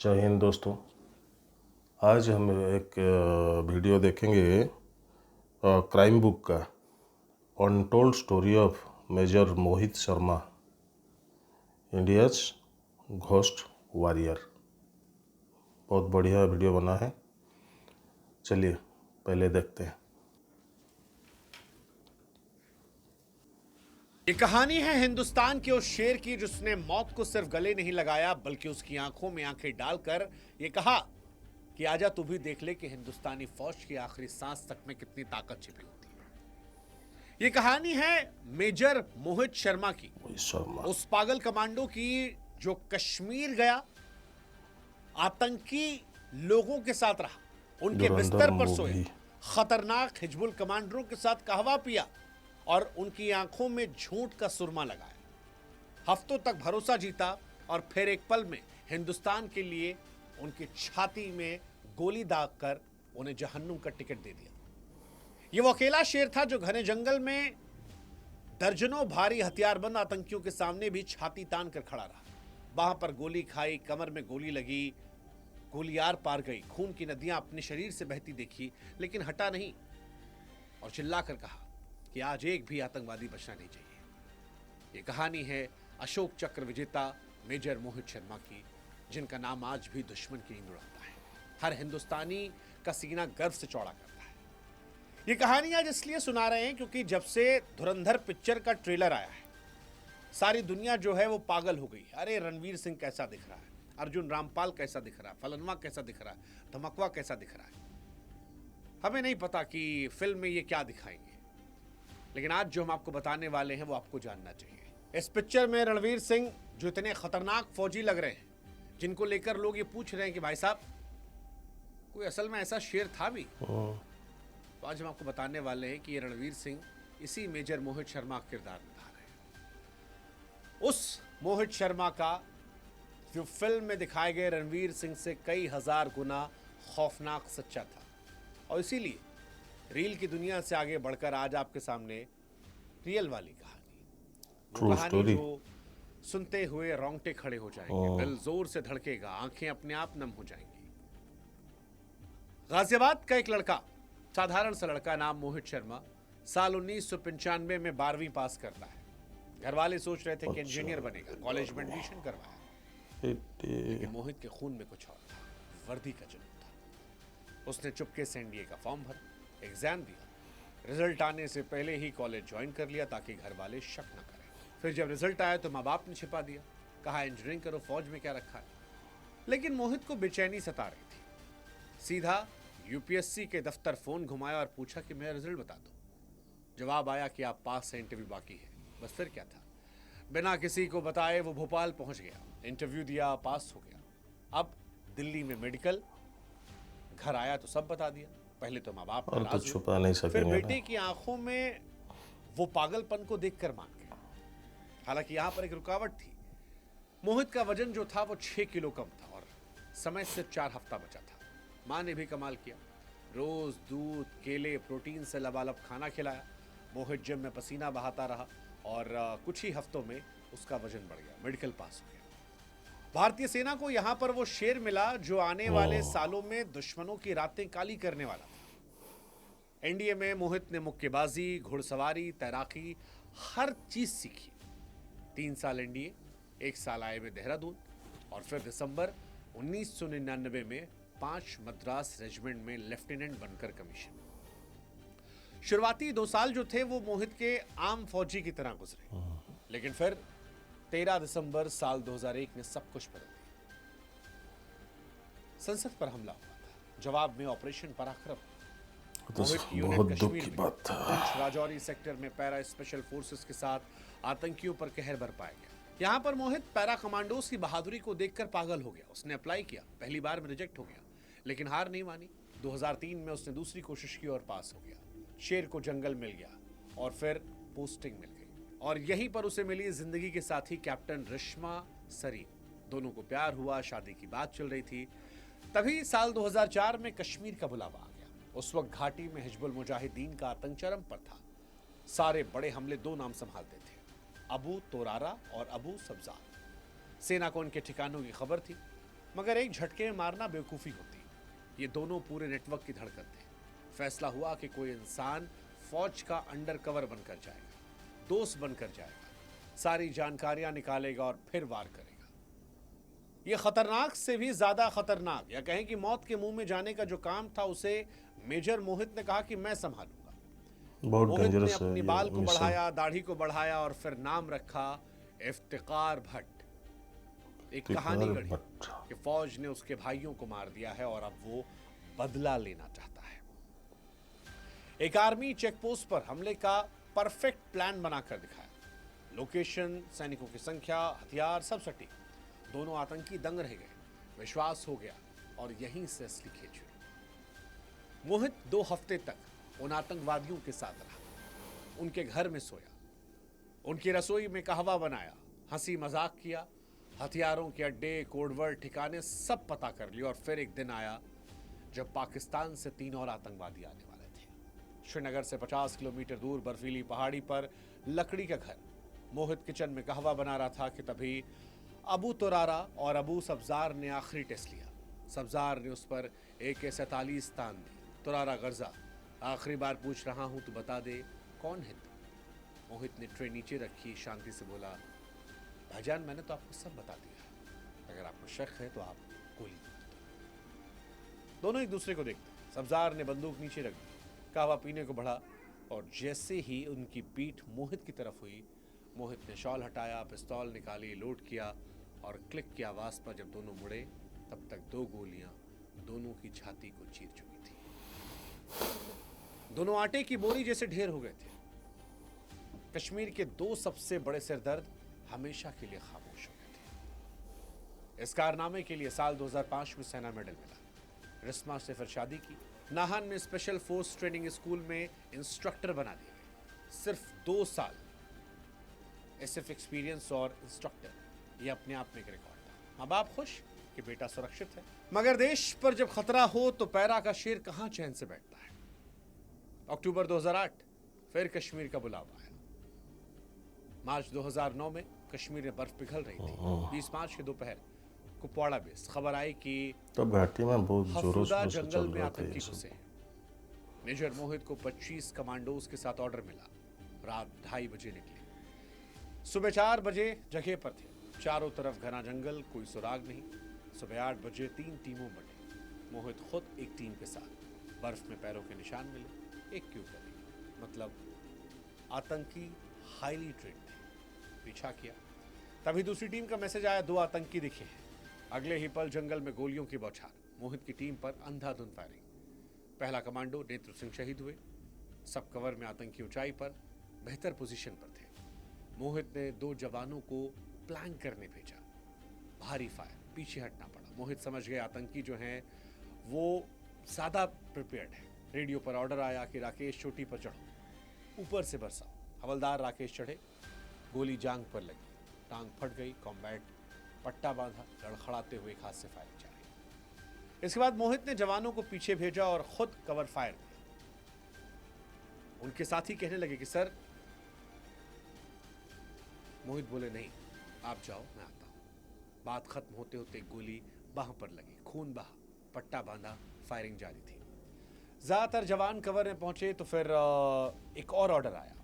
जय हिंद दोस्तों। आज हम एक वीडियो देखेंगे क्राइम बुक का, untold story of major Mohit Sharma, India's ghost warrior. बहुत बढ़िया वीडियो बना है, चलिए पहले देखते हैं। ये कहानी है हिंदुस्तान के उस शेर की जिसने मौत को सिर्फ गले नहीं लगाया बल्कि उसकी आंखों में आंखें डालकर ये कहा कि आजा तू भी देख ले कि हिंदुस्तानी फौज की आखिरी सांस तक में कितनी ताकत छिपी होती है। ये कहानी है मेजर मोहित शर्मा की, शर्मा उस पागल कमांडो की जो कश्मीर गया, आतंकी लोगों के साथ रहा, उनके धुरंधर बिस्तर पर सोया, मूवी। खतरनाक हिजबुल कमांडरों के साथ कहवा पिया और उनकी आंखों में झूठ का सुरमा लगाया। हफ्तों तक भरोसा जीता और फिर एक पल में हिंदुस्तान के लिए उनकी छाती में गोली दागकर उन्हें जहन्नुम का टिकट दे दिया। ये वो अकेला शेर था जो घने जंगल में दर्जनों भारी हथियारबंद आतंकियों के सामने भी छाती तान कर खड़ा रहा। बाह पर गोली खाई, कमर में गोली लगी, गोली आर पार गई, खून की नदियां अपने शरीर से बहती देखी, लेकिन हटा नहीं और चिल्लाकर कहा कि आज एक भी आतंकवादी बचना नहीं चाहिए। ये कहानी है अशोक चक्र विजेता मेजर मोहित शर्मा की, जिनका नाम आज भी दुश्मन की नींद उड़ाता है। हर हिंदुस्तानी का सीना गर्व से चौड़ा करता है। ये कहानी आज इसलिए सुना रहे हैं क्योंकि जब से धुरंधर पिक्चर का ट्रेलर आया है, सारी दुनिया जो है वो पागल हो गई। अरे रणवीर सिंह कैसा दिख रहा है, अर्जुन रामपाल कैसा दिख रहा है, फलनवा कैसा दिख रहा है, धमकवा कैसा दिख रहा है। हमें नहीं पता कि फिल्म में ये क्या दिखाएंगे, लेकिन आज जो हम आपको बताने वाले हैं वो आपको जानना चाहिए। इस पिक्चर में रणवीर सिंह जो इतने खतरनाक फौजी लग रहे हैं, जिनको लेकर लोग ये पूछ रहे हैं कि भाई साहब कोई असल में ऐसा शेर था भी, तो आज हम आपको बताने वाले हैं कि ये रणवीर सिंह इसी मेजर मोहित शर्मा का किरदार निभा रहे हैं। उस मोहित शर्मा का जो फिल्म में दिखाए गए रणवीर सिंह से कई हजार गुना खौफनाक सच्चा था, और इसीलिए रील की दुनिया से आगे बढ़कर आज आपके सामने रियल वाली कहानी, ट्रू स्टोरी जो सुनते हुए रोंगटे खड़े हो जाएंगे, दिल जोर से धड़केगा, आंखें अपने आप नम हो जाएंगी। गाजियाबाद का एक लड़का, साधारण सा लड़का, नाम मोहित शर्मा, साल 1995 में 12वीं पास करता है। घर वाले सोच रहे थे कि इंजीनियर बनेगा, कॉलेज में एडमिशन करवाया, लेकिन मोहित के खून में कुछ और था, वर्दी का जुनून था। उसने चुपके से एनडीए का फॉर्म भरा, एग्जाम दिया, रिजल्ट आने से पहले ही कॉलेज ज्वाइन कर लिया ताकि घर वाले शक न करें। फिर जब रिजल्ट आया तो माँ बाप ने छिपा दिया, कहा इंजीनियरिंग करो, फौज में क्या रखा है। लेकिन मोहित को बेचैनी सता रही थी। सीधा यूपीएससी के दफ्तर फोन घुमाया और पूछा कि मेरा रिजल्ट बता दो। जवाब आया कि आप पास हैं, इंटरव्यू बाकी है। बस फिर क्या था, बिना किसी को बताए वो भोपाल पहुंच गया, इंटरव्यू दिया, पास हो गया। अब दिल्ली में मेडिकल, घर आया तो सब बता दिया। पहले तो माँ बाप और तो छुपा नहीं फिर सकेंगे बेटे की आंखों में वो पागलपन को देखकर मान गया। हालांकि यहां पर एक रुकावट थी। मोहित का वजन जो था वो 6 किलो कम था और समय से 4 हफ्ता बचा था। माँ ने भी कमाल किया, रोज दूध, केले, प्रोटीन से लबालब खाना खिलाया। मोहित जिम में पसीना बहाता रहा और कुछ ही हफ्तों में उसका वजन बढ़ गया, मेडिकल पास हो गया। भारतीय सेना को यहां पर वो शेर मिला जो आने वाले सालों में दुश्मनों की रातें काली करने वाला था। एनडीए में मोहित ने मुक्केबाजी, घुड़सवारी, तैराकी, हर चीज सीखी। 3 साल एनडीए, 1 साल आए में देहरादून, और फिर दिसंबर 1999 में 5 मद्रास रेजिमेंट में लेफ्टिनेंट बनकर कमीशन। शुरुआती 2 साल जो थे वो मोहित के आम फौजी की तरह गुजरे, लेकिन फिर 13 दिसंबर साल 2001 ने सब कुछ बदल दिया। संसद पर हमला हुआ था, जवाब में ऑपरेशन पराक्रम। तो बहुत दुख की बात था। राजौरी सेक्टर में पैरा स्पेशल फोर्सेस के साथ आतंकियों पर कहर बरपाया गया। यहाँ पर मोहित पैरा कमांडोज की बहादुरी को देखकर पागल हो गया। उसने अप्लाई किया, पहली बार में रिजेक्ट हो गया, लेकिन हार नहीं मानी। 2003 में उसने दूसरी कोशिश की और पास हो गया। शेर को जंगल मिल गया और फिर पोस्टिंग मिल गई, और यहीं पर उसे मिली जिंदगी के साथी कैप्टन रिश्मा सरीन। दोनों को प्यार हुआ, शादी की बात चल रही थी। तभी साल 2004 में कश्मीर का बुलावा आ गया। उस वक्त घाटी में हिजबुल मुजाहिदीन का आतंक चरम पर था। सारे बड़े हमले 2 नाम संभालते थे, अबू तोरारा और अबू सब्जार। सेना को उनके ठिकानों की खबर थी। मगर एक झटके में मारना बेवकूफ़ी होती। ये दोनों पूरे नेटवर्क की धड़कन थे। फैसला हुआ कि कोई इंसान फौज का अंडरकवर बनकर जाएगा, दोस्त बनकर जाएगा, सारी जानकारियां निकालेगा और फिर वार करेगा। यह खतरनाक से भी ज्यादा खतरनाक, या कहें कि मौत के मुंह में जाने का जो काम था, उसे मेजर मोहित ने कहा कि मैं संभालूंगा। बहुत मोहित ने डेंजरस है अपनी ये बाल को मिशन। बढ़ाया, दाढ़ी को बढ़ाया और फिर नाम रखा इफ्तिकार भट्ट। एक कहानी इफ्तिकार गढ़ी भट्ट। कि फौज ने उसके भाइयों को मार दिया है और अब वो बदला लेना चाहता है। एक आर्मी चेकपोस्ट पर हमले का परफेक्ट प्लान बनाकर दिखाया। लोकेशन, सैनिकों की संख्या, हथियार सब सटीक। दोनों आतंकी दंग रह गए, विश्वास हो गया और यहीं से असली खेल शुरू। मोहित 2 हफ्ते तक उन आतंकवादियों के साथ रहा, उनके घर में सोया, उनकी रसोई में कहवा बनाया, हंसी मजाक किया, हथियारों के अड्डे, कोडवर्ड, ठिकाने सब पता कर लिए। और फिर एक दिन आया जब पाकिस्तान से 3 और आतंकवादी आने वाले थे। श्रीनगर से 50 किलोमीटर दूर बर्फीली पहाड़ी पर लकड़ी का घर। मोहित किचन में कहवा बना रहा था कि तभी अबू तुरारा और अबू सब्जार ने आखिरी टेस्ट लिया। सब्जार ने उस पर AK-47 तान दी। तुरारा गर्जा, आखिरी बार पूछ रहा हूं, तू बता दे कौन है तू? मोहित ने ट्रे नीचे रखी, शांति से बोला, भाईजान मैंने तो आपको सब बता दिया है, अगर आपको शक है तो आप गोली मार दो। दोनों एक दूसरे को देखते। सब्जार ने बंदूक नीचे रख दी, कहवा पीने को बढ़ा और जैसे ही उनकी पीठ मोहित की तरफ हुई, मोहित ने शॉल हटाया, पिस्तौल निकाली, लोड किया और क्लिक की आवाज पर जब दोनों मुड़े तब तक 2 गोलियां दोनों की छाती को चीर चुकी थी। दोनों आटे की बोरी जैसे ढेर हो गए थे। कश्मीर के 2 सबसे बड़े सिरदर्द हमेशा के लिए खामोश हो गए थे। इस कारनामे के लिए साल 2005 में सेना मेडल मिला। रिस्मा से फिर शादी की। नाहन में स्पेशल फोर्स ट्रेनिंग स्कूल में इंस्ट्रक्टर बना दिए गए। सिर्फ 2 साल SF एक्सपीरियंस और इंस्ट्रक्टर, ये अपने आप में एक रिकॉर्ड था। माँ बाप खुश कि बेटा सुरक्षित है, मगर देश पर जब खतरा हो तो पैरा का शेर कहां चैन से बैठता है। अक्टूबर 2008 फिर कश्मीर का बुलावा आया। मार्च 2009 में कश्मीर में बर्फ पिघल रही थी। 20 मार्च के दोपहर कुपवाड़ा बेस खबर आई कि तो घाटी में बहुत जोरों हफूदा शोरों से जंगल चल में रहा था आतंकी ये सब। घुसे हैं। मेजर मोहित को 25 कमांडोज के साथ ऑर्डर मिला। रात 2:30 बजे निकले, सुबह 4 बजे जगह पर थे। चारों तरफ घना जंगल, कोई सुराग नहीं। सुबह 8 बजे 3 टीमों बटे। मोहित खुद एक टीम के साथ। बर्फ में पैरों के निशान मिले, एक के ऊपर एक, मतलब आतंकी हाईली ट्रेंड थे। पीछा किया, तभी दूसरी टीम का मैसेज आया, 2 आतंकी दिखे हैं। अगले ही पल जंगल में गोलियों की बौछार, मोहित की टीम पर अंधाधुंध फायरिंग। पहला कमांडो नेत्र सिंह शहीद हुए। सब कवर में आतंकी ऊंचाई पर बेहतर पोजीशन पर थे। मोहित ने 2 जवानों को प्लान करने भेजा। भारी फायर, पीछे हटना पड़ा। मोहित समझ गए आतंकी जो हैं वो ज्यादा प्रिपेयर्ड है। रेडियो पर ऑर्डर आया कि राकेश चोटी पर चढ़ो, ऊपर से बरसाओ। हवलदार राकेश चढ़े, गोली जांग पर लगी, टांग फट गई। कॉम्बैट पट्टा बांधा, लड़खड़ाते हुए एक हाथ से फायरिंग जारी। इसके बाद मोहित ने जवानों को पीछे भेजा और खुद कवर फायर दिया। उनके साथी कहने लगे कि सर, मोहित बोले नहीं, आप जाओ, मैं आता हूं। बात खत्म होते होते गोली बाह पर लगी, खून बहा, पट्टा बांधा, फायरिंग जारी थी। ज्यादातर जवान कवर में पहुंचे तो फिर एक और ऑर्डर आया।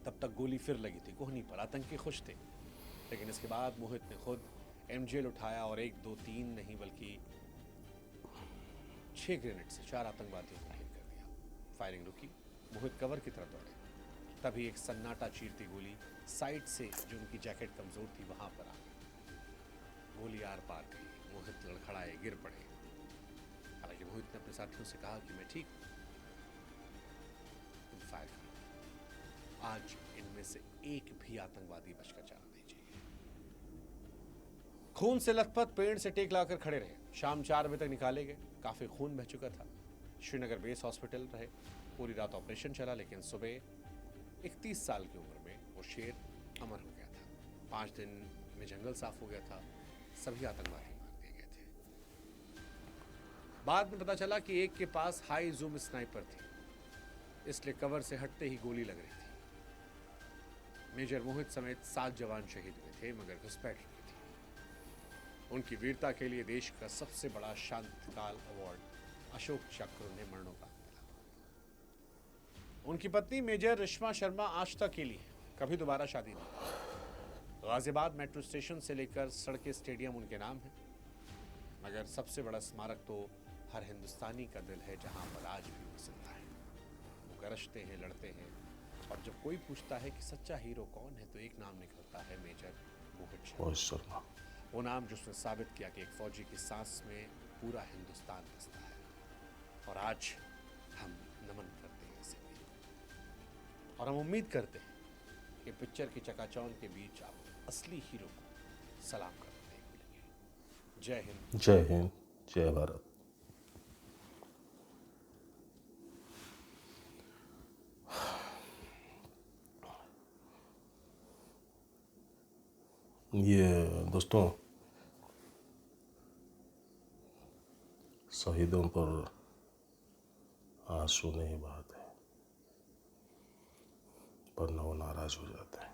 तब तक गोली फिर लगी थी कोहनी पर। आतंकी खुश थे, लेकिन इसके बाद मोहित ने खुद MGL उठाया और 1 2 3 नहीं बल्कि 6 ग्रेनेड से 4 आतंकवादियों को ढेर कर दिया। फायरिंग रुकी, मोहित कवर की तरफ दौड़े। तभी एक सन्नाटा चीरती गोली साइड से, जो उनकी जैकेट कमजोर थी, वहां पर आ गई। गोली आर पार गई। मोहित लड़खड़ाए, गिर पड़े। हालांकि मोहित ने अपने साथियों से कहा कि मैं ठीक हूं, तुम फायर करो। आज इनमें से एक भी आतंकवादी बचकर जाना नहीं चाहिए। खून से लथपथ पेड़ से टेक लाकर खड़े रहे। शाम 4 बजे तक निकाले गए। काफी खून बह चुका था। श्रीनगर बेस हॉस्पिटल रहे। पूरी रात ऑपरेशन चला, लेकिन सुबह 31 साल की उम्र में वो शेर अमर हो गया था। 5 दिन में जंगल साफ हो गया था। सभी आतंकवादी मार दिए गए थे। बाद में पता चला कि एक के पास हाई जूम स्नाइपर थी, इसलिए कवर से हटते ही गोली लग रही थी। मेजर मोहित समेत 7 जवान शहीद हुए थे, मगर घुसपैठ रुकी थी। उनकी वीरता के लिए देश का सबसे बड़ा शांतिकाल अवार्ड अशोक चक्र उन्हें मरणोपरांत मिला। उनकी पत्नी मेजर रिश्मा शर्मा आज तक के लिए कभी दोबारा शादी नहीं की। गाजियाबाद मेट्रो स्टेशन से लेकर सड़कें स्टेडियम उनके नाम है, मगर सबसे बड़ा स्मारक तो हर हिंदुस्तानी का दिल है, जहां पर आज भी वो जिंदा है। वो गरजते हैं, लड़ते हैं, और जब कोई पूछता है कि सच्चा हीरो कौन है, तो एक नाम निकलता है, मेजर मोहित मोहित शर्मा। वो नाम जिसने साबित किया कि एक फौजी की सांस में पूरा हिंदुस्तान बसता है। और आज हम नमन करते हैं इसे, और हम उम्मीद करते हैं कि पिक्चर की चकाचौंध के बीच आप असली हीरो को सलाम करते देखेंगे। जय हिंद, जय हिंद, जय भारत। ये दोस्तों, शहीदों पर आंसू नहीं बहाते, वरना वो नाराज हो जाते हैं।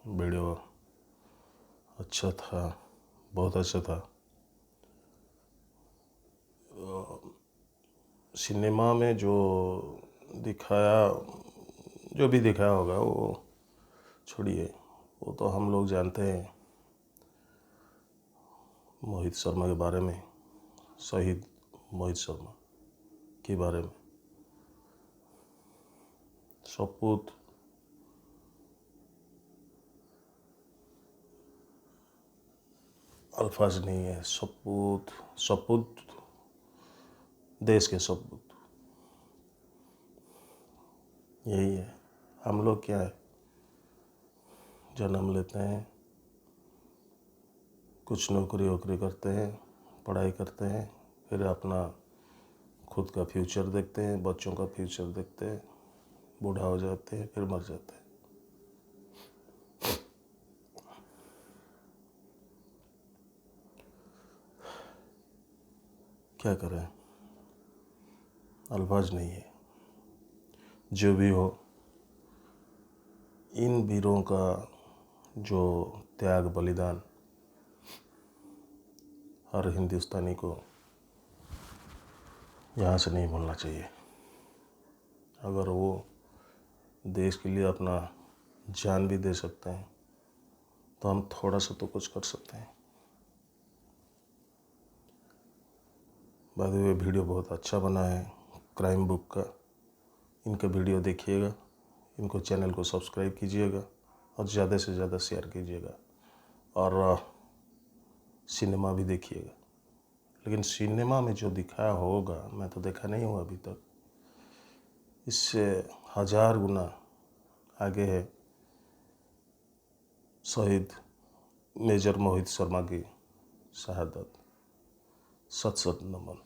वीडियो अच्छा था, बहुत अच्छा था। सिनेमा में जो दिखाया, जो भी दिखाया होगा वो छोड़िए, वो तो हम लोग जानते हैं मोहित शर्मा के बारे में, शहीद मोहित शर्मा के बारे में। सपूत अल्फाज नहीं है, सपूत देश के सपूत यही है। हम लोग क्या है, जन्म लेते हैं, कुछ नौकरी वोकरी करते हैं, पढ़ाई करते हैं, फिर अपना खुद का फ्यूचर देखते हैं, बच्चों का फ्यूचर देखते हैं, बूढ़ा हो जाते हैं, फिर मर जाते हैं। क्या करें, अल्फाज नहीं है। जो भी हो, इन वीरों का जो त्याग बलिदान हर हिंदुस्तानी को यहाँ से नहीं भूलना चाहिए। अगर वो देश के लिए अपना जान भी दे सकते हैं, तो हम थोड़ा सा तो कुछ कर सकते हैं। बाद में वीडियो बहुत अच्छा बना है, क्राइम बुक का। इनका वीडियो देखिएगा, इनको चैनल को सब्सक्राइब कीजिएगा और ज़्यादा से ज़्यादा शेयर कीजिएगा, और सिनेमा भी देखिएगा। लेकिन सिनेमा में जो दिखाया होगा, मैं तो देखा नहीं हूँ अभी तक, इससे 1000 गुना आगे है शहीद मेजर मोहित शर्मा की शहादत। सत सत नमन।